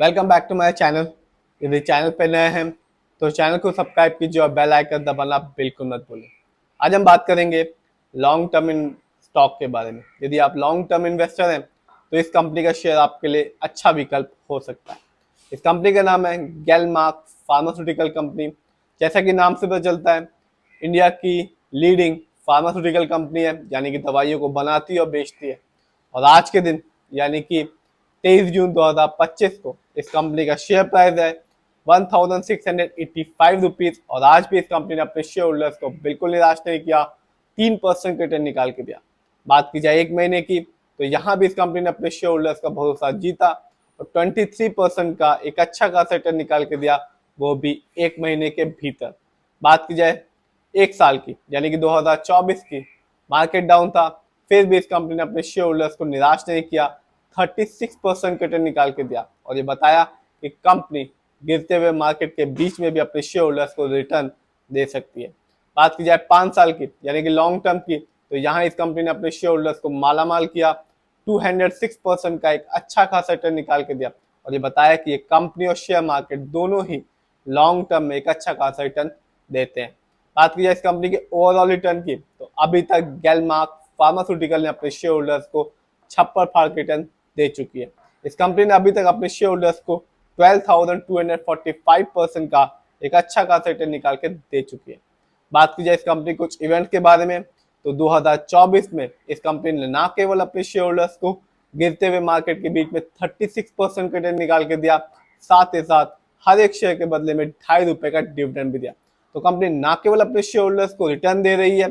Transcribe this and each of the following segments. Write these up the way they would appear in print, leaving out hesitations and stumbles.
Welcome back to my channel. यदि channel पे नए हैं तो चैनल को सब्सक्राइब कीजिए और बेल आइकन दबाना बिल्कुल मत भूलें। आज हम बात करेंगे लॉन्ग टर्म इन स्टॉक के बारे में। यदि आप लॉन्ग टर्म इन्वेस्टर हैं तो इस कंपनी का शेयर आपके लिए अच्छा विकल्प हो सकता है। इस कंपनी का नाम है ग्लेनमार्क फार्मास्यूटिकल कंपनी। जैसा कि नाम से पता चलता है, इंडिया की लीडिंग फार्मास्यूटिकल कंपनी है, यानी कि दवाइयों को बनाती है और बेचती है। और आज के दिन यानी कि 23 जून 2025 को इस कंपनी का शेयर प्राइस है 1685 रुपीज। और आज भी इस कंपनी ने अपने शेयर होल्डर्स को बिल्कुल निराश नहीं किया, 3% रिटर्न निकाल के दिया। बात की जाए एक महीने की तो यहाँ भी इस कंपनी ने अपने शेयर होल्डर्स का भरोसा जीता और 23% का एक अच्छा खासा रिटर्न निकाल के दिया, वो भी एक महीने के भीतर। बात की जाए एक साल की यानी कि 2024 की, मार्केट डाउन था, फिर भी इस कंपनी ने अपने शेयर होल्डर्स को निराश नहीं किया, 36% रिटर्न निकाल के दिया और ये बताया कि कंपनी गिरते हुए मार्केट के बीच में भी अपने शेयर होल्डर्स को रिटर्न दे सकती है। बात की जाए 5 साल की यानी कि लॉन्ग टर्म की तो यहाँ इस कंपनी ने अपने शेयर होल्डर्स को मालामाल किया, 206% का एक अच्छा खासा रिटर्न निकाल के दिया और ये बताया कि ये कंपनी और शेयर मार्केट दोनों ही लॉन्ग टर्म में एक अच्छा खासा रिटर्न देते हैं। बात की जाए इस कंपनी के ओवरऑल रिटर्न की तो अभी तक ग्लेनमार्क फार्मास्यूटिकल ने अपने शेयर होल्डर्स को छप्पर फाड़ के रिटर्न दे चुकी है। इस कंपनी ने अभी तक अपने शेयर होल्डर्स को 12,245% का एक अच्छा खासा रिटर्न निकाल के दे चुकी है। बात की जाए इस कंपनी कुछ इवेंट के बारे में तो 2024 में इस कंपनी ने ना केवल अपने शेयर होल्डर्स को गिरते हुए मार्केट के बीच में 36% रिटर्न निकाल के दिया, साथ ही साथ हर एक शेयर के बदले में ₹2.5 का डिविडेंड भी दिया। तो कंपनी ना केवल अपने शेयर होल्डर्स को रिटर्न दे रही है,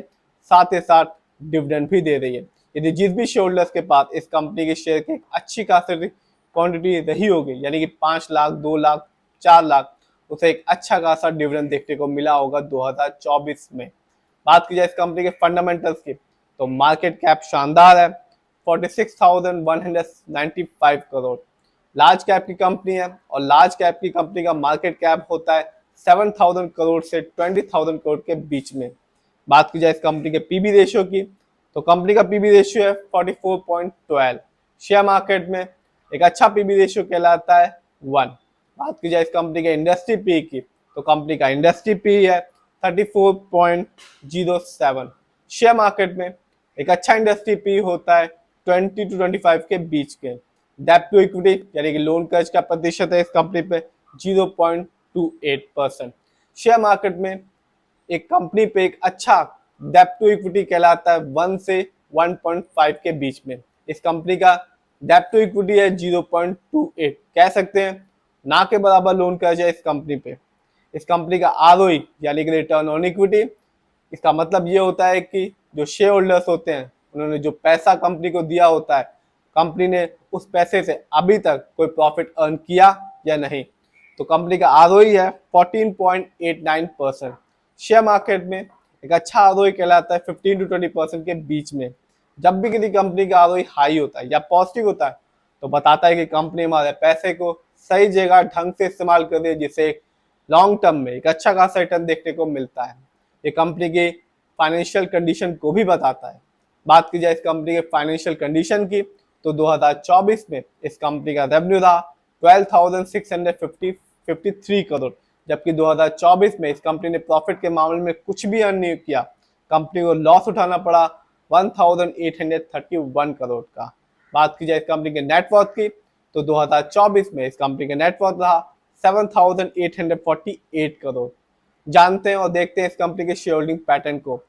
साथ ही साथ डिविडेंड भी दे रही है। यदि जिस भी शेयर होल्डर्स के पास इस कंपनी के शेयर की अच्छी खासी क्वांटिटी रही होगी यानी कि 5 लाख, 2 लाख, 4 लाख, उसे एक अच्छा खासा डिविडेंड देखने को मिला होगा 2024 में। बात की जाए इस कंपनी के फंडामेंटल्स की तो मार्केट कैप शानदार है, 46,195 करोड़। लार्ज कैप की कंपनी है और लार्ज कैप की कंपनी का मार्केट कैप होता है 7,000 करोड़ से 20,000 करोड़ के बीच में। बात की जाए इस कंपनी के पीबी रेशियो की तो कंपनी का पीबी रेशियो है 44.12। शेयर मार्केट में एक अच्छा पीबी रेशियो कहलाता है 1। बात की जाए इस कंपनी के इंडस्ट्री पी की तो कंपनी का इंडस्ट्री पी है 34.07। शेयर मार्केट में एक अच्छा इंडस्ट्री पी होता है 20 to 25 के बीच के। डेब्ट टू इक्विटी यानी कि लोन कर्ज का प्रतिशत है इस कंपनी पे 0.28%। शेयर मार्केट में एक कंपनी पे एक अच्छा डेब्ट टू इक्विटी कहलाता है 1 से 1.5 के बीच में। इस कंपनी का डेब्ट टू इक्विटी है 0.28, कह सकते हैं ना के बराबर लोन कर्ज है इस कंपनी पे। इस कंपनी का आरओई यानी कि रिटर्न ऑन इक्विटी, इसका मतलब ये होता है कि जो शेयर होल्डर्स होते हैं उन्होंने जो पैसा कंपनी को दिया होता है, कंपनी ने उस पैसे से अभी तक कोई प्रॉफिट अर्न किया या नहीं। तो कंपनी का आरओई है 14.89%। शेयर मार्केट में एक अच्छा आरओई कहलाता है 15 to 20% के बीच में। जब भी किसी कंपनी का आरओई हाई होता है या पॉजिटिव होता है तो बताता है कि कंपनी हमारे पैसे को सही जगह ढंग से इस्तेमाल कर रही है, जिससे लॉन्ग टर्म में एक अच्छा खासा रिटर्न देखने को मिलता है। ये कंपनी की फाइनेंशियल कंडीशन को भी बताता है। बात की जाए इस कंपनी के फाइनेंशियल कंडीशन की तो 2024 में इस कंपनी का रेवेन्यू था 12,653 करोड़, जबकि 2024 में इस कंपनी ने प्रॉफिट के मामले में कुछ भी अर्न नहीं किया। कंपनी को लॉस उठाना पड़ा 1,831 करोड़ का। बात की जाए इस कंपनी के नेटवर्थ की तो 2024 में इस कंपनी का नेटवर्थ रहा 7,848 करोड़। जानते हैं और देखते हैं इस कंपनी के शेयर होल्डिंग पैटर्न को।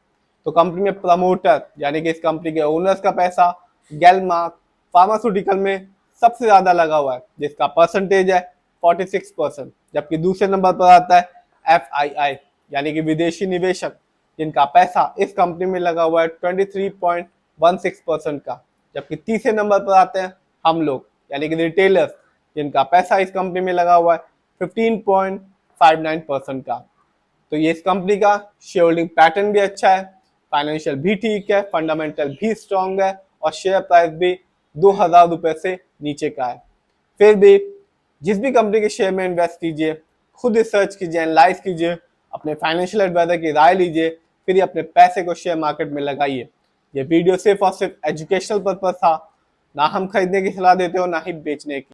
तो कंपनी में प्रमोटर यानी कि इस कंपनी के ओनर्स का पैसा ग्लेनमार्क फार्मास्यूटिकल में सबसे ज्यादा लगा हुआ है, जिसका परसेंटेज है 46%। जबकि दूसरे नंबर पर आता है FII यानी कि विदेशी निवेशक, जिनका पैसा इस कंपनी में लगा हुआ है 23.16% का। जबकि तीसरे नंबर पर आते हैं हम लोग यानी कि रिटेलर्स, जिनका पैसा इस कंपनी में लगा हुआ है 15.59% का। तो ये इस कंपनी का शेयर होल्डिंग पैटर्न भी अच्छा है, फाइनेंशियल भी ठीक है, फंडामेंटल भी स्ट्रॉन्ग है और शेयर प्राइस भी 2,000 रुपए से नीचे का है। फिर भी जिस भी कंपनी के शेयर में इन्वेस्ट कीजिए, खुद रिसर्च कीजिए, एनालाइज कीजिए, अपने फाइनेंशियल एडवाइजर की राय लीजिए, फिर ही अपने पैसे को शेयर मार्केट में लगाइए। ये वीडियो सिर्फ और सिर्फ एजुकेशनल पर्पज था, ना हम खरीदने की सलाह देते हो ना ही बेचने की।